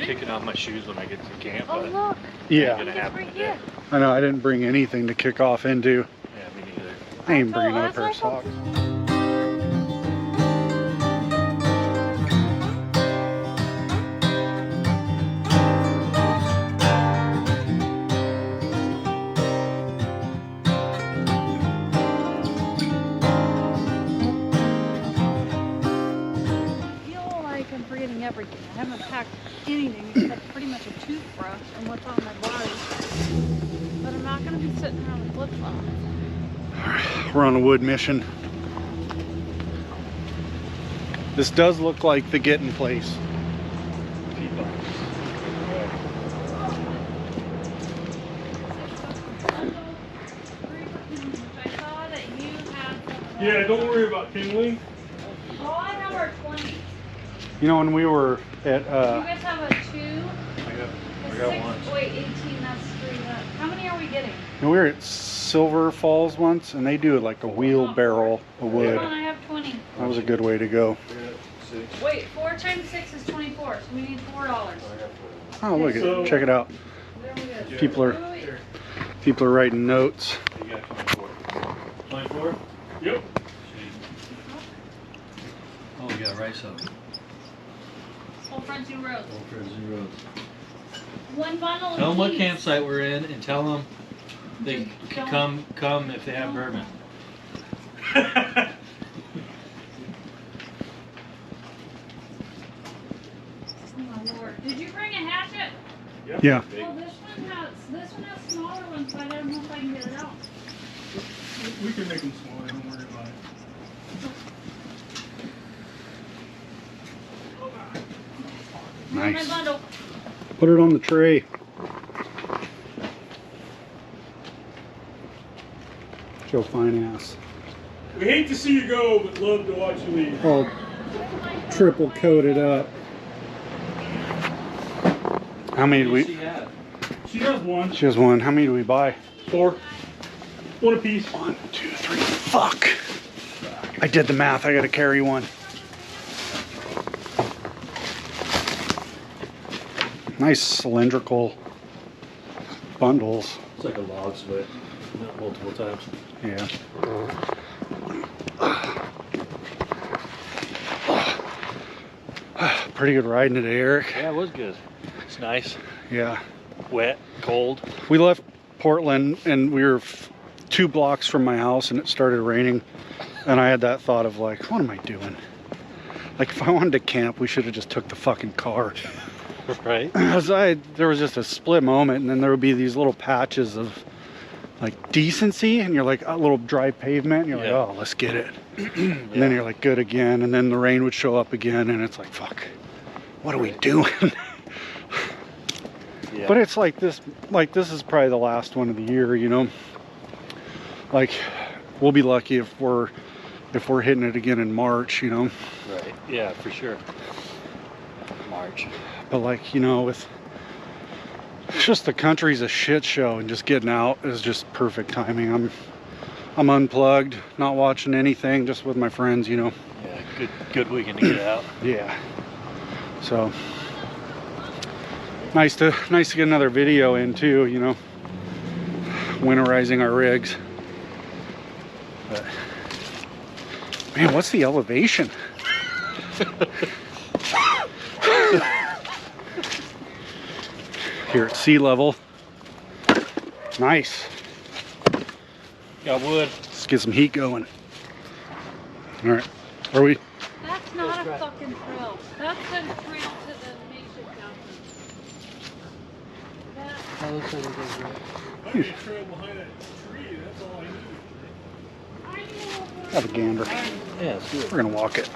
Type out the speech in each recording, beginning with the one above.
Kicking off my shoes when I get to camp, Oh, but look. Yeah. ain't gonna happen today. I know, I didn't bring anything to kick off into. Yeah, me neither. I ain't bringing up a pair of socks. I'm forgetting everything. I haven't packed anything except pretty much a toothbrush and what's on my body. But I'm not going to be sitting around with flip-flops. We're on a wood mission. This does look like the getting place. Yeah, don't worry about kindling. Oh, I have our 20. You know, when we were at You guys have a 2? I got one. Wait, 18, that's 3. How many are we getting? we were at Silver Falls once, and they do like a wheelbarrow of wood. Come on, I have 20. That was a good way to go. Wait, 4 times 6 is 24, so we need $4. Oh, look at it. Check it out. There we go. People are writing notes. You got 24. 24? Yep. Oh, we got rice up. Whole front 2 rows. Old Frozen Roads. 1 bundle. Tell them what each. campsite we're in, and tell them they can come if they have bourbon. Oh my lord. Did you bring a hatchet? Yep. Yeah. Well, this one has smaller ones, so I don't know if I can get it out. We can make them smaller, don't worry about it. Nice. My bundle. Put it on the tray. Joe fine ass. We hate to see you go, but love to watch you leave. All triple coated up. How many do we? She has one. She has one. How many do we buy? 4. 1 apiece. 1, 2, 3. Fuck. I did the math. I gotta carry one. Nice cylindrical bundles. It's like a log split, multiple times. Yeah. Pretty good riding today, Eric. Yeah, it was good. It's nice. Yeah. Wet, cold. We left Portland and we were 2 blocks from my house and it started raining. And I had that thought of like, what am I doing? Like if I wanted to camp, we should have just took the fucking car. Right. There was just a split moment, and then there would be these little patches of like decency, and you're like a little dry pavement, and you're like, oh, let's get it. And then you're like, good again, and then the rain would show up again, and it's like, fuck, what are we doing? Yeah. But it's like this is probably the last one of the year, you know. Like we'll be lucky if we're hitting it again in March, you know. Right. Yeah, for sure. March. But like, you know, it's just the country's a shit show, and just getting out is just perfect timing. I'm unplugged, not watching anything, just with my friends, you know. Yeah, good weekend to get out. Yeah. So nice to get another video in too, you know. Winterizing our rigs. But man, what's the elevation? Here at sea level. Nice. Got wood. Let's get some heat going. All right, are we? That's not a fucking trail. That's a trail to the nation mountain. That looks like it goes right. I need a trail behind that tree, that's all I need. Have a gander. Yeah, let's do it. We're gonna walk it.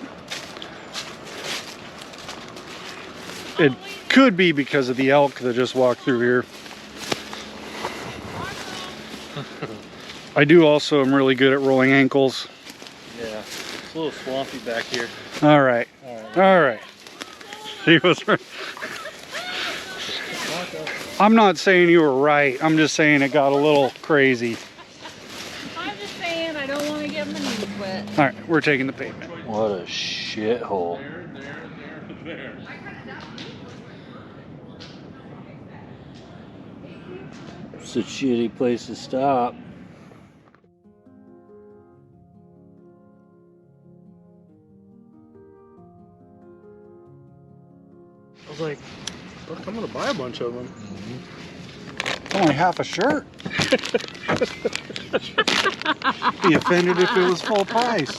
It could be because of the elk that just walked through here. I do also am really good at rolling ankles. Yeah, it's a little swampy back here. All right. All right. She was right. I'm not saying you were right. I'm just saying it got a little crazy. I'm just saying I don't want to get my knees wet. All right, we're taking the pavement. What a shithole. There. It's a shitty place to stop. I was like, look, I'm gonna buy a bunch of them. It's only half a shirt. Be offended if it was full price.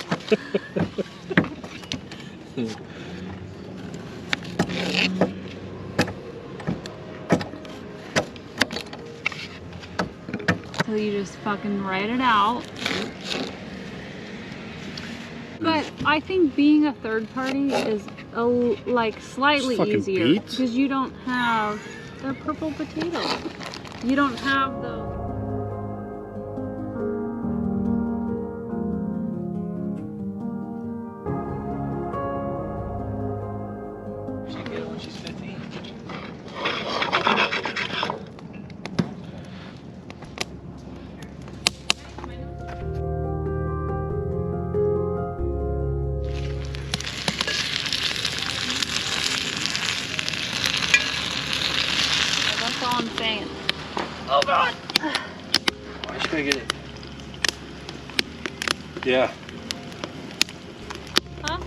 So you just fucking write it out. But I think being a third party is like slightly Fucking easier beets. because you don't have the purple potatoes. You don't have those. She can get it when she's 15. That's all I'm saying. Oh God! Why should I get it? Yeah. Huh?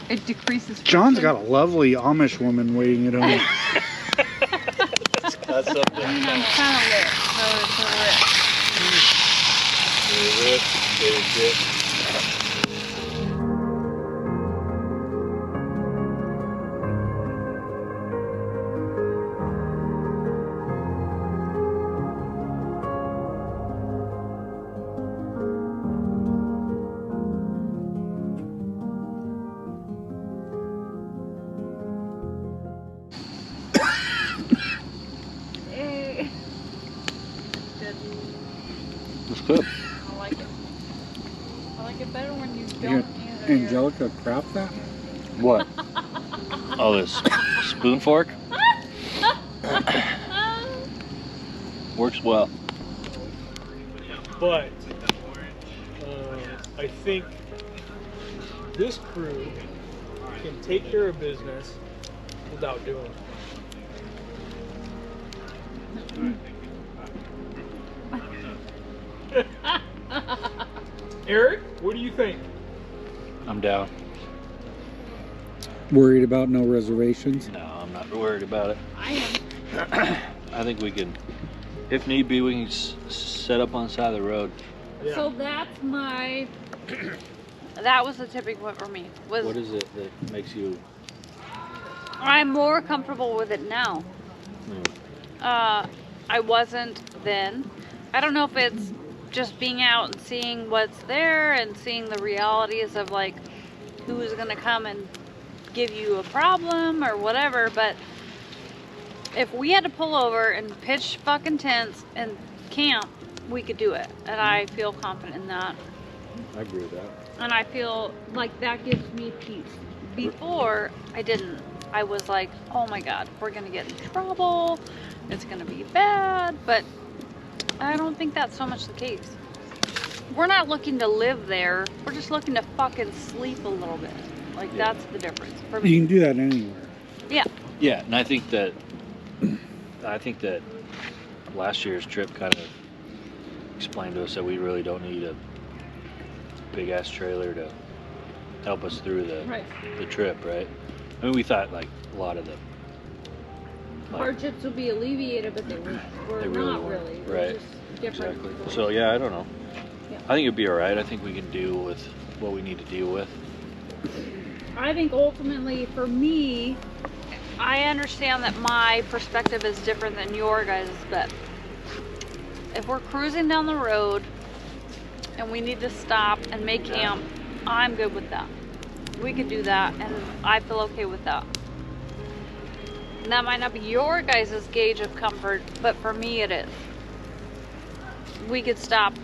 It decreases. John's got a lovely Amish woman waiting at home. Got something. I mean, I'm kind of lit, so it's a risk. Eh. Good. That's good. I like it. I like it better when you You don't got use it. Angelica craft that? What? Oh, this spoon fork? Works well. But I think this crew can take care of business without doing it. Eric, what do you think? I'm down. Worried about no reservations? No, I'm not worried about it. I am. I think we can, if need be, we can set up on the side of the road. Yeah. So that's my. That was the tipping point for me. Was What is it that makes you? I'm more comfortable with it now. I wasn't then. I don't know if it's just being out and seeing what's there and seeing the realities of like who's gonna come and give you a problem or whatever, but if we had to pull over and pitch fucking tents and camp, we could do it. And I feel confident in that. I agree with that. And I feel like that gives me peace. Before, I didn't. I was like, oh my God, we're gonna get in trouble. It's gonna be bad. But I don't think that's so much the case. We're not looking to live there. We're just looking to fucking sleep a little bit. Like, Yeah. that's the difference for You me. can do that anywhere. Yeah. Yeah, and I think that last year's trip kind of explained to us that we really don't need a big ass trailer to help us through Right. the trip, right? I mean, we thought like a lot of the Hardships will be alleviated, but they were They really not weren't. really. They were Right. just different. exactly. So yeah, I don't know. Yeah. I think it'd be all right. I think we can deal with what we need to deal with. I think ultimately for me, I understand that my perspective is different than your guys', but if we're cruising down the road and we need to stop and make camp, I'm good with that. We could do that, and I feel okay with that. And that might not be your guys' gauge of comfort, but for me it is. We could stop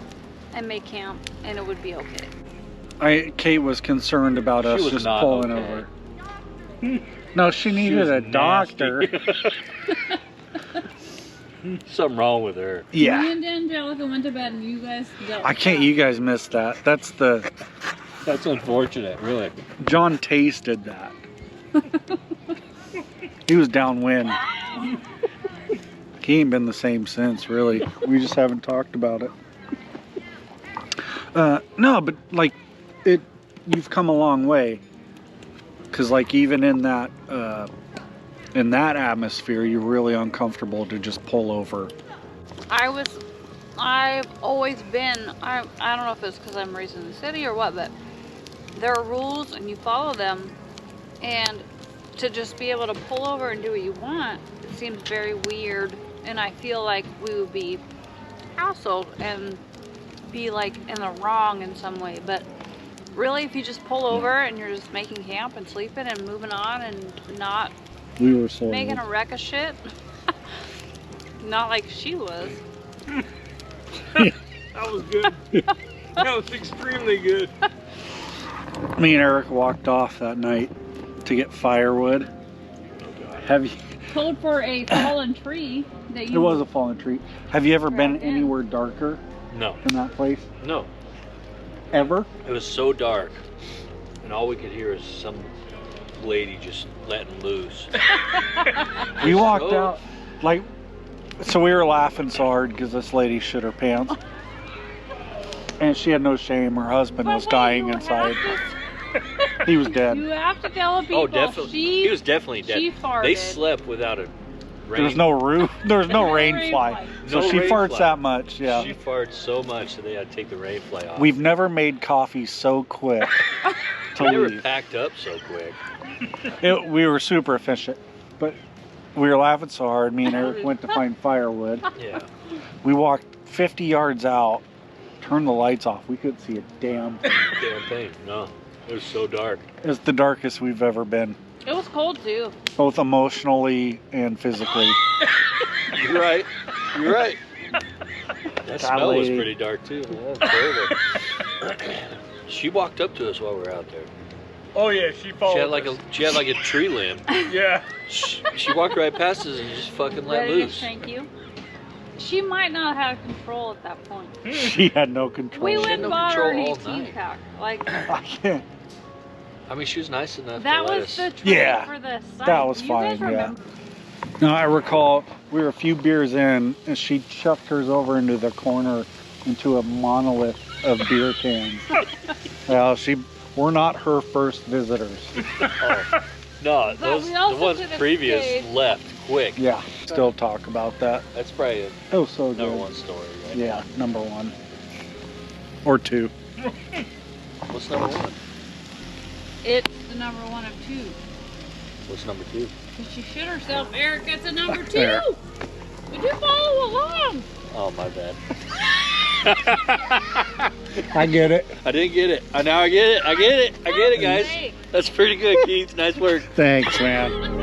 and make camp, and it would be okay. Kate was concerned about She us was just not pulling okay. over. No, she needed was a nasty. doctor. Something wrong with her. Me Yeah. and Angelica went to bed, and you guys dealt I with can't, that. you guys missed that. That's the, That's unfortunate, really. John tasted that. He was downwind. He ain't been the same since, really. We just haven't talked about it. No, but like, you've come a long way. Cause like even in that atmosphere, you're really uncomfortable to just pull over. I've always been, I don't know if it's because I'm raised in the city or what, but there are rules and you follow them, and to just be able to pull over and do what you want, it seems very weird, and I feel like we would be hassled and be like in the wrong in some way. But really, if you just pull over and you're just making camp and sleeping and moving on and not We were so making a wreck of shit, not like she was. That was good. That was extremely good. Me and Eric walked off that night to get firewood. Have you? Code for a fallen tree that you. It was a fallen tree. Have you ever been Trapped in. anywhere darker No, than that place? no. Ever? It was so dark, and all we could hear is some lady just letting loose. We walked So- out, like, so we were laughing so hard because this lady shit her pants. And she had no shame. Her husband was dying inside. He was dead. You have to tell people. Oh, definitely. He was definitely dead. She farted. They slept without a rain. There was no roof. There was no No rain rain fly. fly. So No she rain farts fly. that much, yeah. She farted so much that they had to take the rain fly off. We've never made coffee so quick to We never leave. packed up so quick. We were super efficient, but we were laughing so hard. Me and Eric went to find firewood. Yeah. We walked 50 yards out, turned the lights off. We couldn't see a damn thing. Damn thing. No. It was so dark. It's the darkest we've ever been, It was cold too. both emotionally and physically. You're right. You're right. That smell was Golly. pretty dark too. That was terrible. She walked up to us while we were out there. Oh yeah, she followed. She had like a tree limb. Yeah. She walked right past us and just fucking let Ready to loose. shank you. She might not have control at that point. She had no control. We had went and no bought her an control all 18 night. pack. Like I can't. I mean, she was nice enough that to let was us. the trip Yeah, for the site. that was You guys fine, yeah. remember? No, I recall we were a few beers in, and she chucked hers over into the corner into a monolith of beer cans. Well, we're not her first visitors. Oh. No, But we the also ones could have previous stayed. left quick. Yeah, still talk about that. That's probably It was so a good. number one story, right? Yeah, number one. Or two. What's number one? It's the number one of two. What's number two? Because she shit herself, Eric. It's a number two. There. Did you follow along? Oh, my bad. I get it. I didn't get it. Now I get it. I get it. I get it, guys. Hey. That's pretty good, Keith. Nice work. Thanks, man.